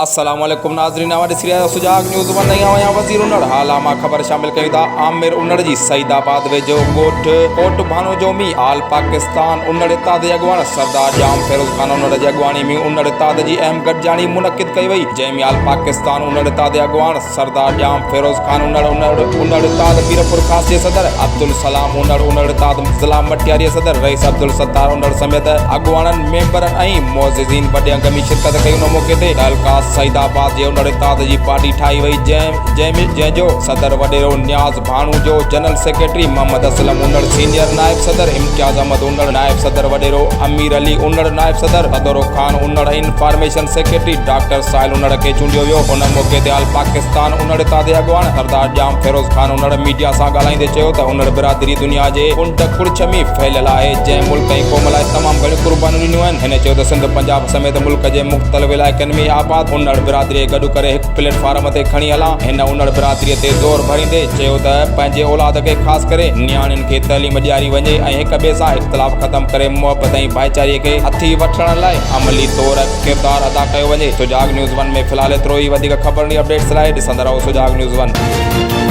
अस्सलाम वालेकुम नाज़रीन, हमारे सीरियल सुजाग न्यूज़ वन नहीं आया वज़ीर उन्नड़ हालामा ख़बर शामिल कई था। आमिर उन्नड़ जी सईदाबाद वेझो ॻोठ कोट भानो जोमी आल पाकिस्तान उन्नड़ इत्ताद अॻुवाण सरदार जाम फिरोज़ ख़ान उन्नड़ जी अॻुवाणी में उन्नड़ इत्ताद जी अहम गॾिजाणी मुनक़िद कई वई, जंहिंमें आल पाकिस्तान उन्नड़ इत्ताद अॻुवाण सरदार जाम फिरोज़ ख़ान उन्नड़ इत्ताद मीरपुर ख़ास जे सदर अब्दुल सलाम उन्नड़ इत्ताद ज़िला मटियारी सदर रईस अब्दुल सत्तार उन्नड़ समेत अॻुवाणनि मेंबरनि ऐं मोअज़्ज़िज़ीन वॾे अंग में शिरकत कई। उन मौक़े ते हल्का सईदाबाद जे उन्नड़ इत्ताद जी पार्टी ठाही वई, जंहिंजो सदर वॾेरो नियाज़ भाणू जो general secretary Mohammad Aslam Unar senior नायब सदर इम्तियाज़ अहमद उन्नड़ नायब सदर वॾेरो अमीर अली उन्नड़ नायब सदर सदरो खान उन्नड़ इंफॉर्मेशन सेक्रेटरी डॉक्टर साहिल उन्नड़ खे चूंडियो वियो। उन मौक़े ते आल पाकिस्तान उन्नड़ इत्ताद अॻुवाण सरदार जाम फिरोज़ ख़ान उन्नड़ मीडिया सां ॻाल्हाईंदे चयो त उन्नड़ बिरादरी दुनिया जे कुंड कुड़छ में फैलियल आहे, जंहिं मुल्क ऐं क़ौम लाइ तमामु घणियूं क़ुर्बानियूं ॾिनियूं आहिनि। हिन चयो त सिंध पंजाब समेत मुल्क जे मुख़्तलिफ़ इलाइक़नि में आबाद उन्नड़ बिरादरी गॾु करे हिकु प्लेटफॉर्म ते खणी हलां। हिन उन्नड़ बिरादरीअ ते ज़ोर भरींदे चयो त पंहिंजे औलाद खे ख़ासि करे नियाणियुनि खे तइलीम ॾियारी वञे ऐं हिक ॿिए सां इख़्तिलाफ़ ख़तमु करे मुहबत ऐं भाईचारे खे हथी वठण लाइ अमली तौर किरदारु अदा कयो वञे। सुजाग न्यूज़ वन में फ़िलहाल एतिरो ई। वधीक ख़बरनि अपडेट्स लाइ ॾिसंदा रहो सुजाग न्यूज़ वन।